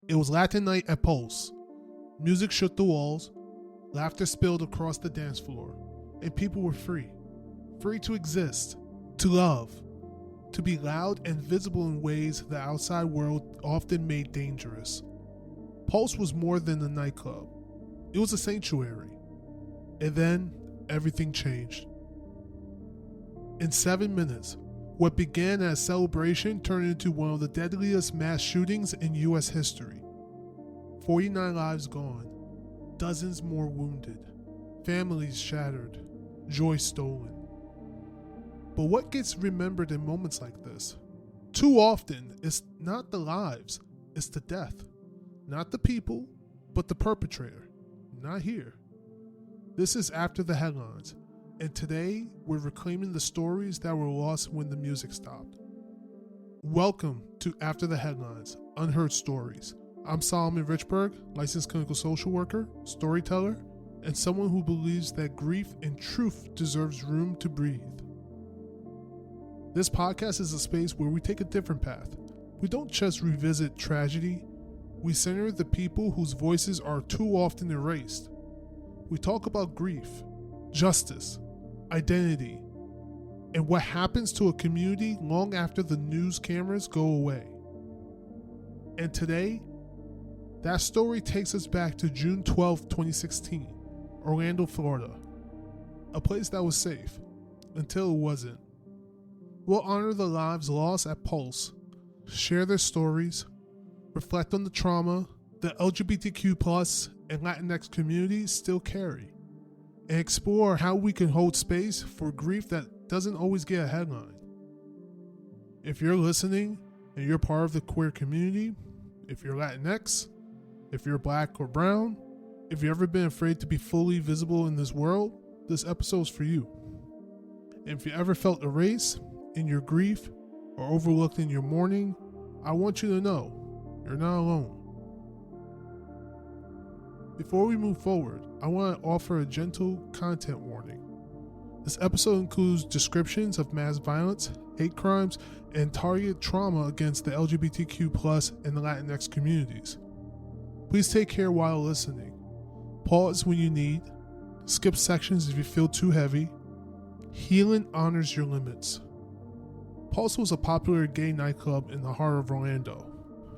It was Latin night at Pulse. Music shook the walls, laughter spilled across the dance floor, and people were free. Free to exist, to love, to be loud and visible in ways the outside world often made dangerous. Pulse was more than a nightclub. It was a sanctuary. And then everything changed. In 7 minutes, what began as celebration turned into one of the deadliest mass shootings in U.S. history. 49 lives gone, dozens more wounded, families shattered, joy stolen. But what gets remembered in moments like this? Too often, it's not the lives, it's the death. Not the people, but the perpetrator. Not here. This is After the Headlines, and today we're reclaiming the stories that were lost when the music stopped. Welcome to After the Headlines, Unheard Stories. I'm Solomon Richberg, licensed clinical social worker, storyteller, and someone who believes that grief and truth deserves room to breathe. This podcast is a space where we take a different path. We don't just revisit tragedy, we center the people whose voices are too often erased. We talk about grief, justice, identity, and what happens to a community long after the news cameras go away. And today, that story takes us back to June 12, 2016, Orlando, Florida, a place that was safe until it wasn't. We'll honor the lives lost at Pulse, share their stories, reflect on the trauma the LGBTQ+ and Latinx communities still carry, and explore how we can hold space for grief that doesn't always get a headline. If you're listening and you're part of the queer community, if you're Latinx, if you're black or brown, if you've ever been afraid to be fully visible in this world, this episode's for you. And if you ever felt erased in your grief or overlooked in your mourning, I want you to know you're not alone. Before we move forward, I want to offer a gentle content warning. This episode includes descriptions of mass violence, hate crimes, and targeted trauma against the LGBTQ+ and the Latinx communities. Please take care while listening. Pause when you need. Skip sections if you feel too heavy. Healing honors your limits. Pulse was a popular gay nightclub in the heart of Orlando,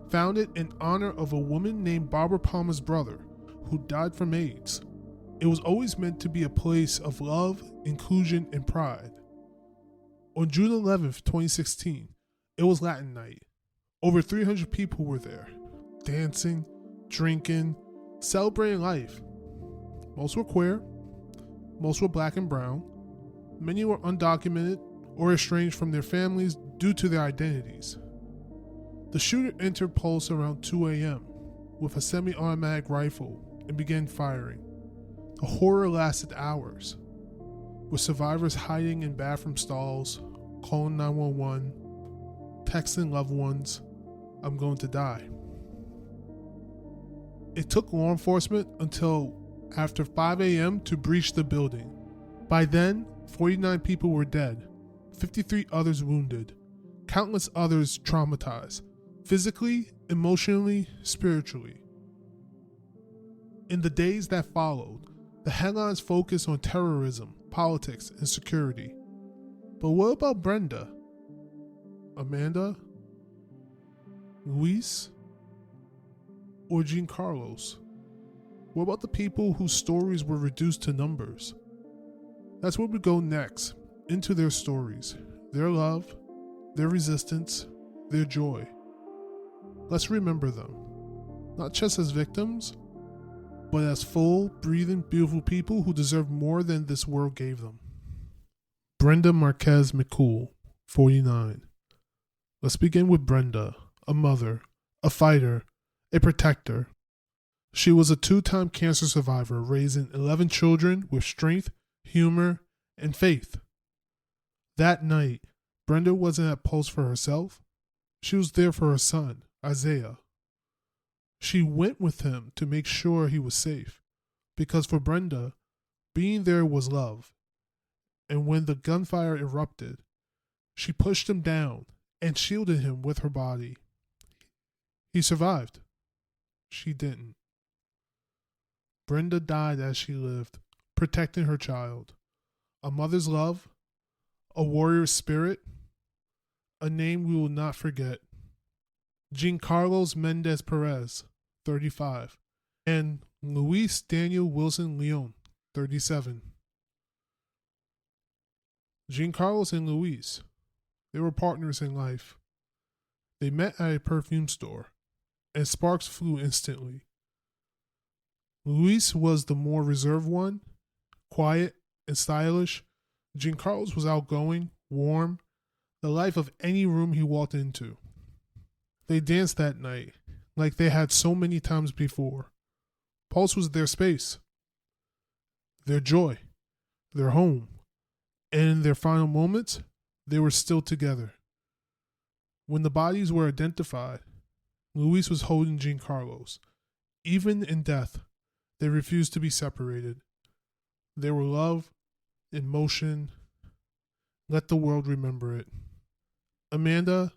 founded in honor of a woman named Barbara Palmer's brother, who died from AIDS. It was always meant to be a place of love, inclusion, and pride. On June 11th, 2016, it was Latin night. Over 300 people were there, dancing, drinking, celebrating life. Most were queer, most were black and brown, many were undocumented or estranged from their families due to their identities. The shooter entered Pulse around 2 a.m. with a semi-automatic rifle and began firing. The horror lasted hours, with survivors hiding in bathroom stalls, calling 911, texting loved ones, "I'm going to die." It took law enforcement until after 5 a.m. to breach the building. By then, 49 people were dead, 53 others wounded, countless others traumatized, physically, emotionally, spiritually. In the days that followed, the headlines focused on terrorism, politics, and security. But what about Brenda? Amanda? Luis? Or Giancarlos? What about the people whose stories were reduced to numbers? That's where we go next, into their stories, their love, their resistance, their joy. Let's remember them, not just as victims, but as full, breathing, beautiful people who deserve more than this world gave them. Brenda Marquez McCool, 49. Let's begin with Brenda, a mother, a fighter, a protector. She was a 2-time cancer survivor, raising 11 children with strength, humor, and faith. That night, Brenda wasn't at Pulse for herself. She was there for her son, Isaiah. She went with him to make sure he was safe, because for Brenda, being there was love. And when the gunfire erupted, she pushed him down and shielded him with her body. He survived. she didn't. Brenda died as she lived, protecting her child. A mother's love, a warrior's spirit, a name we will not forget. Giancarlos Mendez Perez, 35, and Luis Daniel Wilson Leon, 37. Giancarlos and Luis, they were partners in life. They met at a perfume store, and sparks flew instantly. Luis was the more reserved one, quiet and stylish. Giancarlos was outgoing, warm, the life of any room he walked into. They danced that night, like they had so many times before. Pulse was their space, their joy, their home, and in their final moments, they were still together. When the bodies were identified, Luis was holding Giancarlos. Even in death, they refused to be separated. They were love in motion. Let the world remember it. Amanda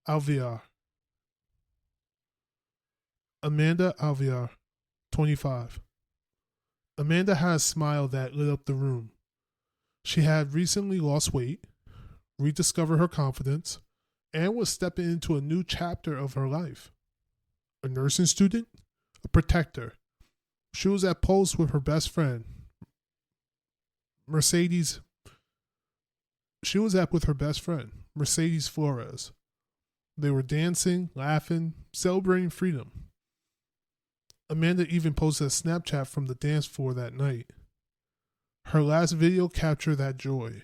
Alvear. Amanda Alvear, 25. Amanda had a smile that lit up the room. She had recently lost weight, rediscovered her confidence, and was stepping into a new chapter of her life. A nursing student, a protector. She was at Pulse with her best friend, Mercedes Flores. They were dancing, laughing, celebrating freedom. Amanda even posted a Snapchat from the dance floor that night. Her last video captured that joy.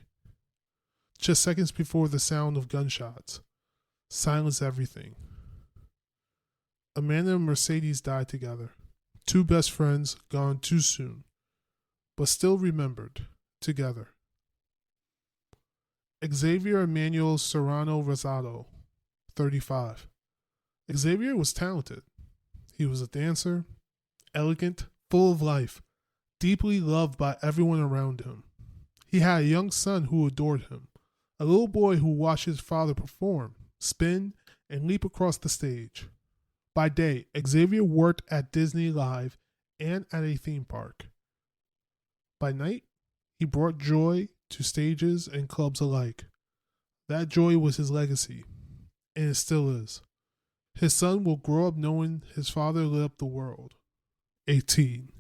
Just seconds before the sound of gunshots silenced everything. Amanda and Mercedes died together. Two best friends gone too soon, but still remembered together. Xavier Emmanuel Serrano Rosado, 35. Xavier was talented. He was a dancer, elegant, full of life, deeply loved by everyone around him. He had a young son who adored him, a little boy who watched his father perform, spin, and leap across the stage. By day, Xavier worked at Disney Live and at a theme park. By night, he brought joy to stages and clubs alike. That joy was his legacy, and it still is. His son will grow up knowing his father lit up the world. 18.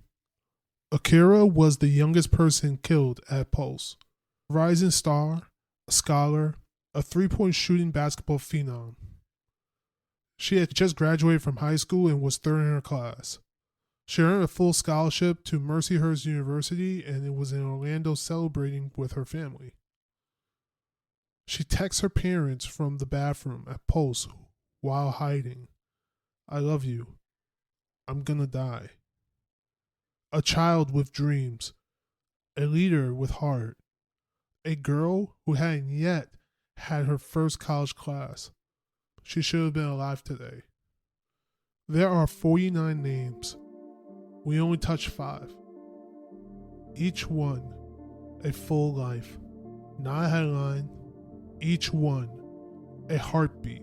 Akira was the youngest person killed at Pulse. A rising star, a scholar, a three-point shooting basketball phenom. She had just graduated from high school and was third in her class. She earned a full scholarship to Mercyhurst University and was in Orlando celebrating with her family. She texts her parents from the bathroom at Pulse while hiding. I love you. I'm gonna die. A child with dreams. A leader with heart. A girl who hadn't yet had her first college class. She should have been alive today. There are 49 names. We only touched 5. Each one a full life. Not a headline. Each one a heartbeat,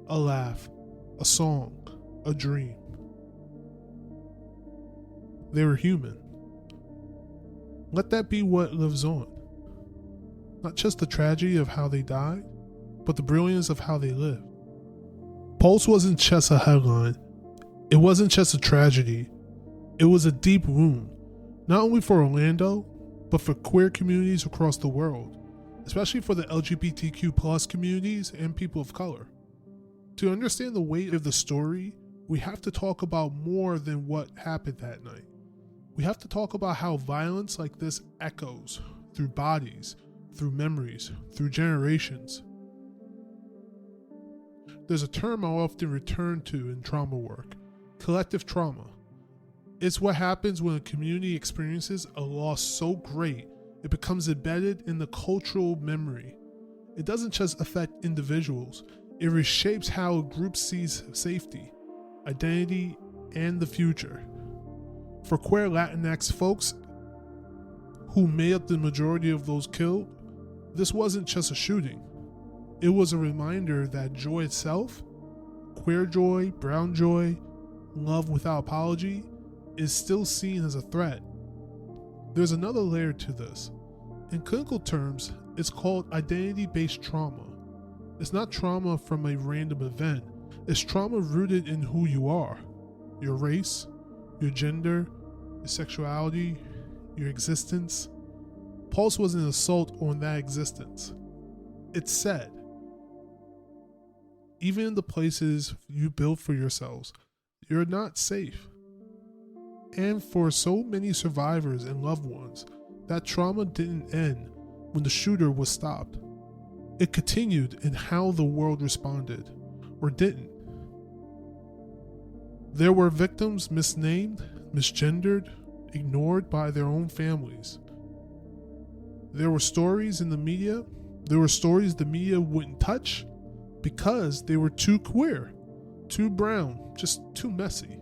a laugh, a song, a dream. They were human. Let that be what lives on. Not just the tragedy of how they died, but the brilliance of how they lived. Pulse wasn't just a headline. It wasn't just a tragedy. It was a deep wound, not only for Orlando, but for queer communities across the world, especially for the LGBTQ plus communities and people of color. To understand the weight of the story, we have to talk about more than what happened that night. We have to talk about how violence like this echoes through bodies, through memories, through generations. There's a term I often return to in trauma work: collective trauma. It's what happens when a community experiences a loss so great it becomes embedded in the cultural memory. It doesn't just affect individuals, it reshapes how a group sees safety, identity, and the future. For queer Latinx folks who made up the majority of those killed, this wasn't just a shooting. It was a reminder that joy itself queer joy, brown joy, love without apology is still seen as a threat. There's another layer to this. In clinical terms, it's called identity-based trauma. It's not trauma from a random event. It's trauma rooted in who you are, your race, your gender, your sexuality, your existence. Pulse was an assault on that existence. It's said, even in the places you build for yourselves, you're not safe. And for so many survivors and loved ones, that trauma didn't end when the shooter was stopped. It continued in how the world responded, or didn't. There were victims misnamed, misgendered, ignored by their own families. There were stories in the media. There were stories the media wouldn't touch because they were too queer, too brown, just too messy.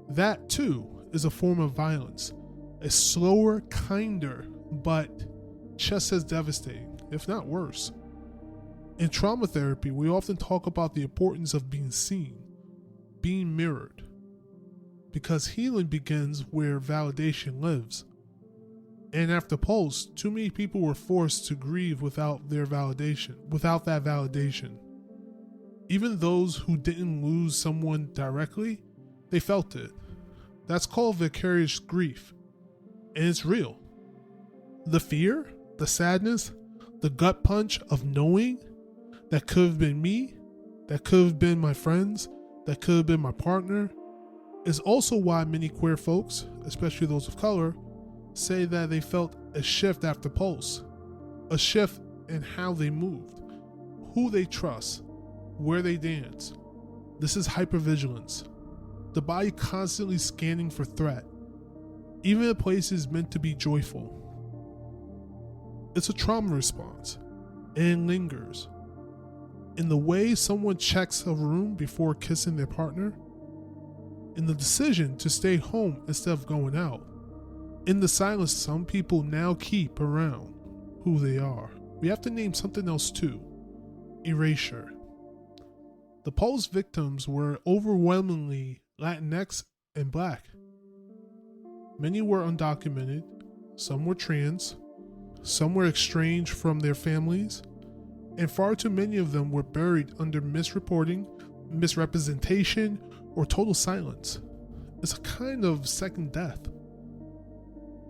That too is a form of violence, a slower, kinder, but just as devastating, if not worse. In trauma therapy, we often talk about the importance of being seen, being mirrored, because healing begins where validation lives. And after Pulse, too many people were forced to grieve without that validation. Even those who didn't lose someone directly, they felt it. That's called vicarious grief. And it's real. The fear, the sadness, the gut punch of knowing that could have been me, that could have been my friends, that could have been my partner, is also why many queer folks, especially those of color, say that they felt a shift after Pulse, a shift in how they moved, who they trust, where they dance. This is hypervigilance, the body constantly scanning for threat, even in places meant to be joyful. It's a trauma response, and it lingers. In the way someone checks a room before kissing their partner, in the decision to stay home instead of going out, in the silence some people now keep around who they are. We have to name something else too: erasure. The Pulse victims were overwhelmingly Latinx and Black. Many were undocumented, some were trans, some were estranged from their families, and far too many of them were buried under misreporting, misrepresentation, or total silence. It's a kind of second death.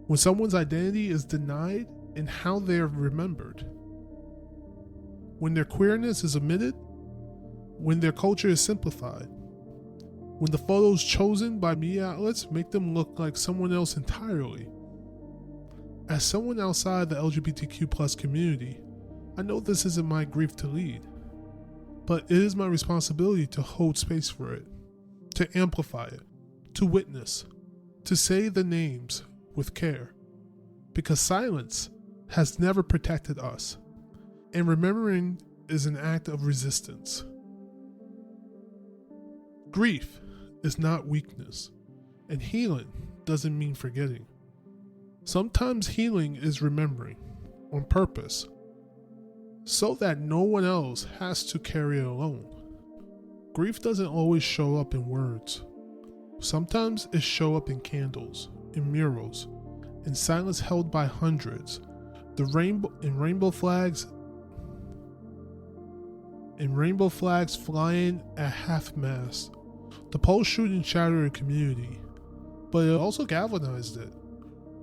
When someone's identity is denied and how they are remembered. When their queerness is omitted, when their culture is simplified, when the photos chosen by media outlets make them look like someone else entirely. As someone outside the LGBTQ+ community, I know this isn't my grief to lead, but it is my responsibility to hold space for it, to amplify it, to witness, to say the names with care, because silence has never protected us, and remembering is an act of resistance. Grief is not weakness, and healing doesn't mean forgetting. Sometimes healing is remembering on purpose, so that no one else has to carry it alone. Grief doesn't always show up in words. Sometimes it shows up in candles, in murals, in silence held by hundreds, in rainbow flags flying at half-mast. The Pulse shooting shattered a community, but it also galvanized it.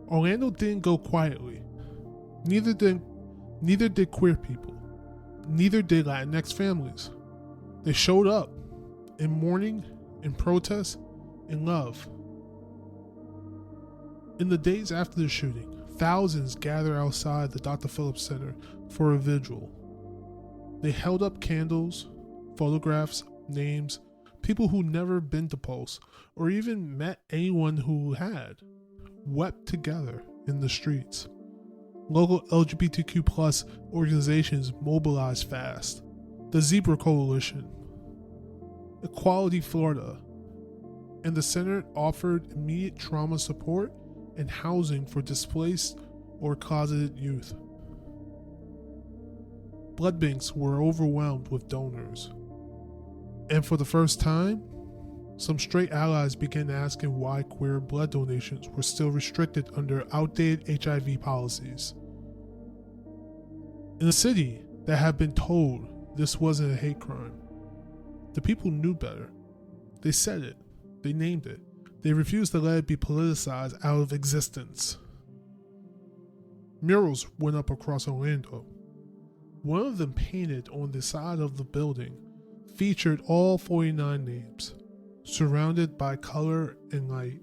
Orlando didn't go quietly. Neither did queer people. Neither did Latinx families. They showed up in mourning, in protest, in love. In the days after the shooting, thousands gathered outside the Dr. Phillips Center for a vigil. They held up candles, photographs, names, people who never been to Pulse or even met anyone who had, wept together in the streets. Local LGBTQ+ organizations mobilized fast. The Zebra Coalition, Equality Florida, and the center offered immediate trauma support and housing for displaced or closeted youth. Blood banks were overwhelmed with donors. And for the first time, some straight allies began asking why queer blood donations were still restricted under outdated HIV policies. In a city that had been told this wasn't a hate crime, the people knew better. They said it. They named it. They refused to let it be politicized out of existence. Murals went up across Orlando. One of them, painted on the side of the building, featured all 49 names, surrounded by color and light.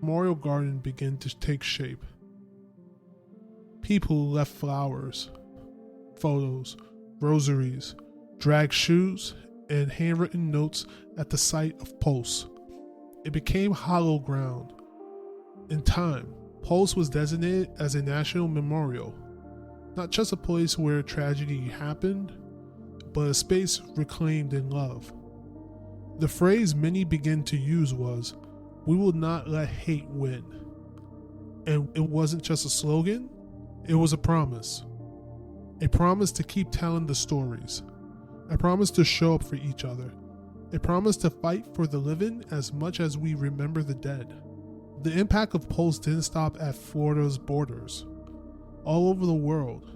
Memorial Garden began to take shape. People left flowers, photos, rosaries, dragged shoes, and handwritten notes at the site of Pulse. It became hollow ground. In time, Pulse was designated as a national memorial, not just a place where tragedy happened, but a space reclaimed in love. The phrase many began to use was, "We will not let hate win." And it wasn't just a slogan, it was a promise. A promise to keep telling the stories. A promise to show up for each other. A promise to fight for the living as much as we remember the dead. The impact of Pulse didn't stop at Florida's borders. All over the world,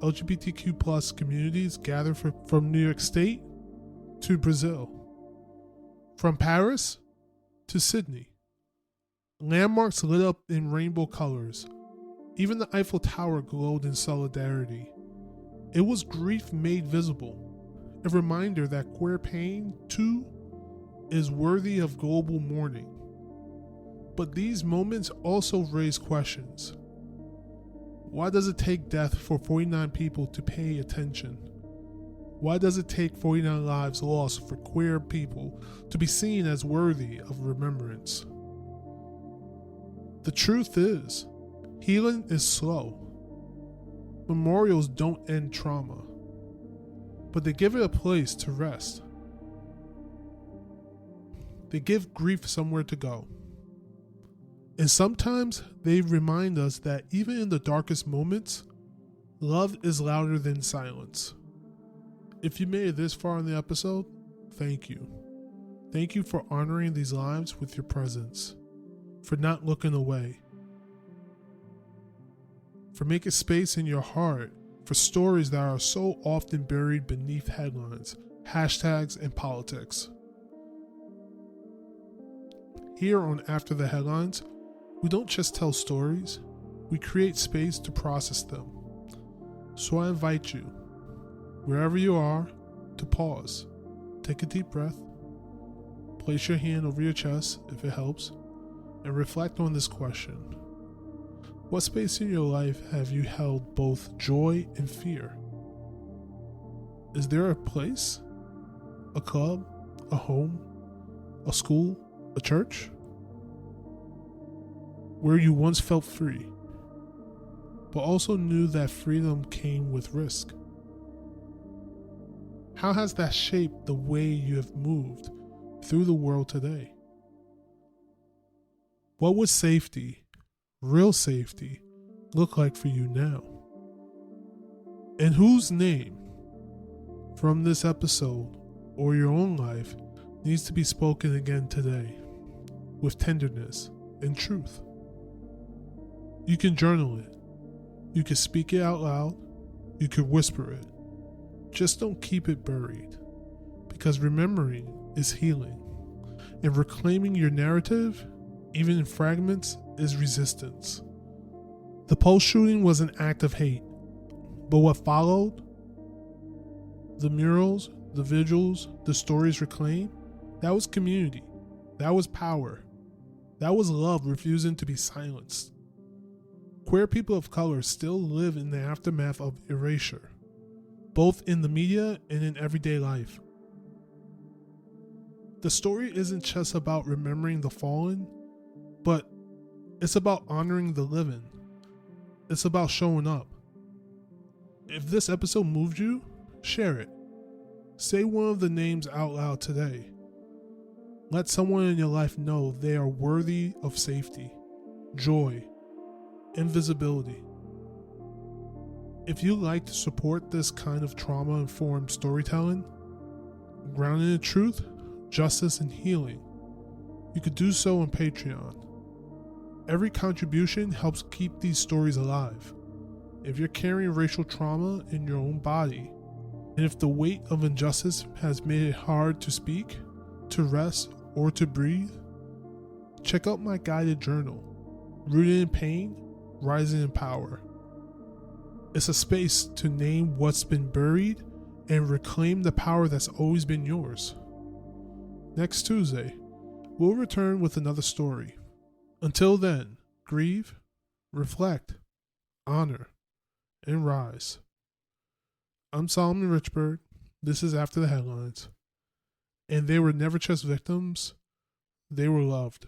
LGBTQ+ communities gathered from New York State to Brazil, from Paris to Sydney. Landmarks lit up in rainbow colors. Even the Eiffel Tower glowed in solidarity. It was grief made visible, a reminder that queer pain, too, is worthy of global mourning. But these moments also raise questions. Why does it take death for 49 people to pay attention? Why does it take 49 lives lost for queer people to be seen as worthy of remembrance? The truth is, healing is slow. Memorials don't end trauma, but they give it a place to rest. They give grief somewhere to go. And sometimes they remind us that even in the darkest moments, love is louder than silence. If you made it this far in the episode, thank you. Thank you for honoring these lives with your presence, for not looking away, for making space in your heart for stories that are so often buried beneath headlines, hashtags, and politics. Here on After the Headlines, we don't just tell stories, we create space to process them. So I invite you, wherever you are, to pause, take a deep breath, place your hand over your chest if it helps, and reflect on this question. What space in your life have you held both joy and fear? Is there a place, a club, a home, a school, a church, where you once felt free, but also knew that freedom came with risk? How has that shaped the way you have moved through the world today? What would safety, real safety, look like for you now? And whose name from this episode or your own life needs to be spoken again today with tenderness and truth? You can journal it. You can speak it out loud. You can whisper it. Just don't keep it buried, because remembering is healing, and reclaiming your narrative, even in fragments, is resistance. The Pulse shooting was an act of hate, but what followed, the murals, the vigils, the stories reclaimed, that was community, that was power, that was love refusing to be silenced. Queer people of color still live in the aftermath of erasure, both in the media and in everyday life. The story isn't just about remembering the fallen, but it's about honoring the living. It's about showing up. If this episode moved you, share it. Say one of the names out loud today. Let someone in your life know they are worthy of safety, joy, and visibility. If you'd like to support this kind of trauma-informed storytelling, grounded in truth, justice, and healing, you could do so on Patreon. Every contribution helps keep these stories alive. If you're carrying racial trauma in your own body, and if the weight of injustice has made it hard to speak, to rest, or to breathe, check out my guided journal, Rooted in Pain, Rising in Power. It's a space to name what's been buried and reclaim the power that's always been yours. Next Tuesday, we'll return with another story. Until then, grieve, reflect, honor, and rise. I'm Solomon Richberg. This is After the Headlines. And they were never just victims, they were loved.